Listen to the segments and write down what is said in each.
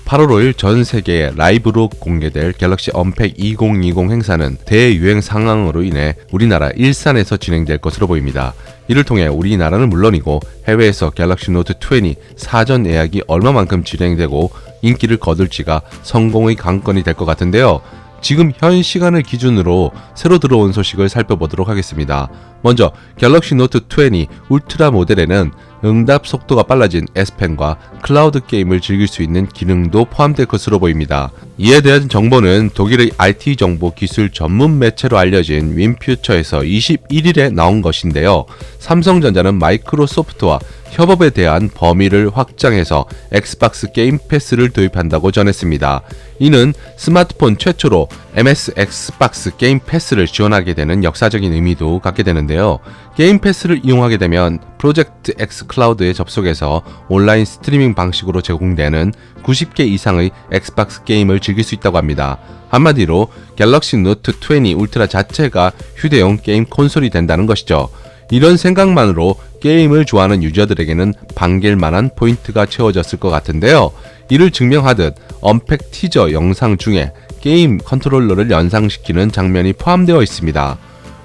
8월 5일 전 세계에 라이브로 공개될 갤럭시 언팩 2020 행사는 대유행 상황으로 인해 우리나라 일산에서 진행될 것으로 보입니다. 이를 통해 우리나라는 물론이고 해외에서 갤럭시 노트 20 사전 예약이 얼마만큼 진행되고 인기를 거둘지가 성공의 관건이 될 것 같은데요. 지금 현 시간을 기준으로 새로 들어온 소식을 살펴보도록 하겠습니다. 먼저 갤럭시 노트 20 울트라 모델에는 응답 속도가 빨라진 S펜과 클라우드 게임을 즐길 수 있는 기능도 포함될 것으로 보입니다. 이에 대한 정보는 독일의 IT 정보 기술 전문 매체로 알려진 윈퓨처에서 21일에 나온 것인데요. 삼성전자는 마이크로소프트와 협업에 대한 범위를 확장해서 엑스박스 게임 패스를 도입한다고 전했습니다. 이는 스마트폰 최초로 MS 엑스박스 게임 패스를 지원하게 되는 역사적인 의미도 갖게 되는데요. 게임 패스를 이용하게 되면 프로젝트 X 클라우드에 접속해서 온라인 스트리밍 방식으로 제공되는 90개 이상의 엑스박스 게임을 즐길 수 있다고 합니다. 한마디로 갤럭시 노트 20 울트라 자체가 휴대용 게임 콘솔이 된다는 것이죠. 이런 생각만으로 게임을 좋아하는 유저들에게는 반길만한 포인트가 채워졌을 것 같은데요. 이를 증명하듯 언팩 티저 영상 중에 게임 컨트롤러를 연상시키는 장면이 포함되어 있습니다.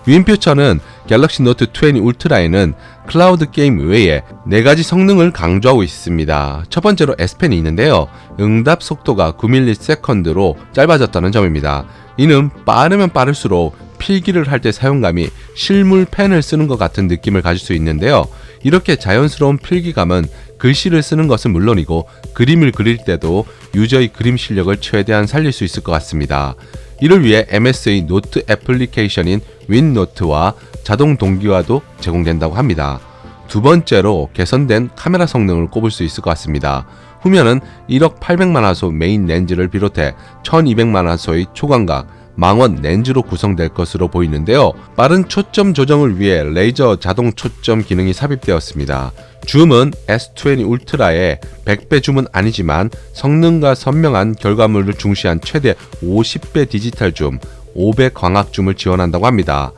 윈퓨처는 갤럭시 노트 20 울트라에는 클라우드 게임 외에 4가지 성능을 강조하고 있습니다. 첫 번째로 S펜이 있는데요. 응답 속도가 9ms로 짧아졌다는 점입니다. 이는 빠르면 빠를수록 필기를 할 때 사용감이 실물 펜을 쓰는 것 같은 느낌을 가질 수 있는데요. 이렇게 자연스러운 필기감은 글씨를 쓰는 것은 물론이고 그림을 그릴 때도 유저의 그림 실력을 최대한 살릴 수 있을 것 같습니다. 이를 위해 MS의 노트 애플리케이션인 윈노트와 자동 동기화도 제공된다고 합니다. 두 번째로 개선된 카메라 성능을 꼽을 수 있을 것 같습니다. 후면은 1억 800만 화소 메인 렌즈를 비롯해 1200만 화소의 초광각 망원 렌즈로 구성될 것으로 보이는데요. 빠른 초점 조정을 위해 레이저 자동 초점 기능이 삽입되었습니다. 줌은 S20 울트라의 100배 줌은 아니지만 성능과 선명한 결과물을 중시한 최대 50배 디지털 줌, 500 광학 줌을 지원한다고 합니다.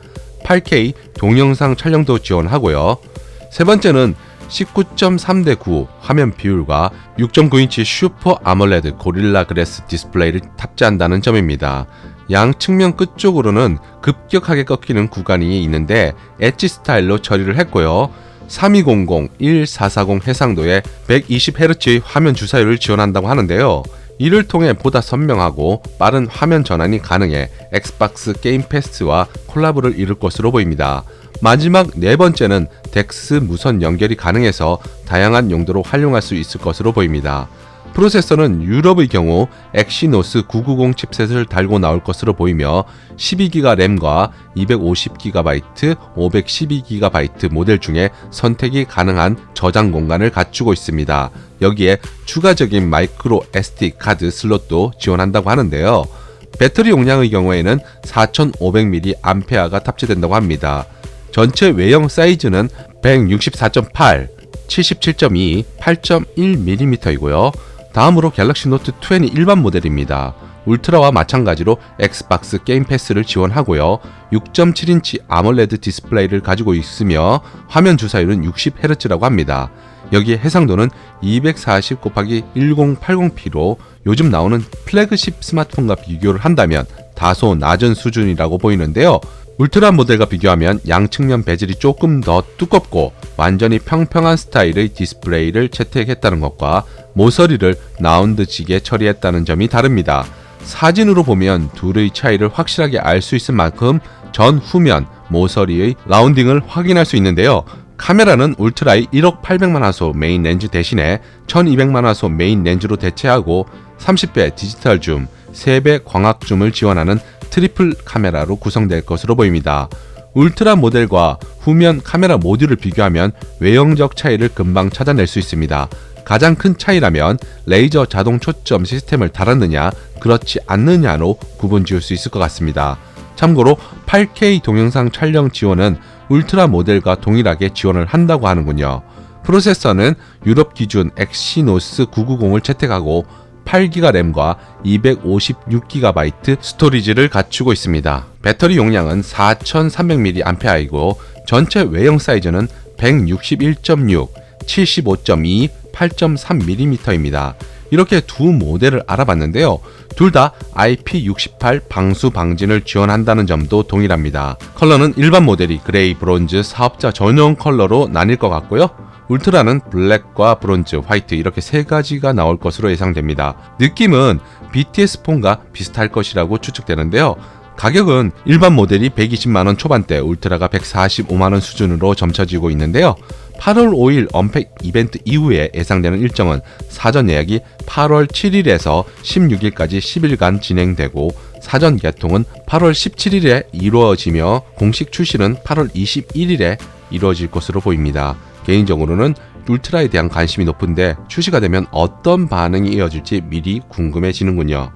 8K 동영상 촬영도 지원하고요. 세 번째는 19.3:9 화면 비율과 6.9인치 슈퍼 아몰레드 고릴라 글래스 디스플레이를 탑재한다는 점입니다. 양 측면 끝쪽으로는 급격하게 꺾이는 구간이 있는데 엣지 스타일로 처리를 했고요. 3200-1440 해상도에 120Hz의 화면 주사율을 지원한다고 하는데요. 이를 통해 보다 선명하고 빠른 화면 전환이 가능해 엑스박스 게임 패스와 콜라보를 이룰 것으로 보입니다. 마지막 네 번째는 덱스 무선 연결이 가능해서 다양한 용도로 활용할 수 있을 것으로 보입니다. 프로세서는 유럽의 경우 엑시노스 990 칩셋을 달고 나올 것으로 보이며 12GB 램과 250GB, 512GB 모델 중에 선택이 가능한 저장 공간을 갖추고 있습니다. 여기에 추가적인 마이크로 SD 카드 슬롯도 지원한다고 하는데요. 배터리 용량의 경우에는 4500mAh가 탑재된다고 합니다. 전체 외형 사이즈는 164.8, 77.2, 8.1mm이고요. 다음으로 갤럭시 노트 20 일반 모델입니다. 울트라와 마찬가지로 엑스박스 게임 패스를 지원하고요. 6.7인치 아몰레드 디스플레이를 가지고 있으며 화면 주사율은 60Hz라고 합니다. 여기에 해상도는 240x1080p로 요즘 나오는 플래그십 스마트폰과 비교를 한다면 다소 낮은 수준이라고 보이는데요. 울트라 모델과 비교하면 양측면 베젤이 조금 더 두껍고 완전히 평평한 스타일의 디스플레이를 채택했다는 것과 모서리를 라운드지게 처리했다는 점이 다릅니다. 사진으로 보면 둘의 차이를 확실하게 알 수 있을 만큼 전 후면 모서리의 라운딩을 확인할 수 있는데요. 카메라는 울트라의 1억 800만 화소 메인 렌즈 대신에 1200만 화소 메인 렌즈로 대체하고 30배 디지털 줌, 3배 광학 줌을 지원하는 트리플 카메라로 구성될 것으로 보입니다. 울트라 모델과 후면 카메라 모듈을 비교하면 외형적 차이를 금방 찾아낼 수 있습니다. 가장 큰 차이라면 레이저 자동 초점 시스템을 달았느냐 그렇지 않느냐로 구분 지을 수 있을 것 같습니다. 참고로 8K 동영상 촬영 지원은 울트라 모델과 동일하게 지원을 한다고 하는군요. 프로세서는 유럽 기준 엑시노스 990을 채택하고 8GB 램과 256GB 스토리지를 갖추고 있습니다. 배터리 용량은 4300mAh이고 전체 외형 사이즈는 161.6, 75.2, 8.3mm입니다. 이렇게 두 모델을 알아봤는데요. 둘 다 IP68 방수 방진을 지원한다는 점도 동일합니다. 컬러는 일반 모델이 그레이, 브론즈, 사업자 전용 컬러로 나뉠 것 같고요. 울트라는 블랙과 브론즈, 화이트 이렇게 세 가지가 나올 것으로 예상됩니다. 느낌은 BTS 폰과 비슷할 것이라고 추측되는데요. 가격은 일반 모델이 120만원 초반대, 울트라가 145만원 수준으로 점쳐지고 있는데요. 8월 5일 언팩 이벤트 이후에 예상되는 일정은 사전 예약이 8월 7일에서 16일까지 10일간 진행되고 사전 개통은 8월 17일에 이루어지며 공식 출시는 8월 21일에 이루어질 것으로 보입니다. 개인적으로는 울트라에 대한 관심이 높은데 출시가 되면 어떤 반응이 이어질지 미리 궁금해지는군요.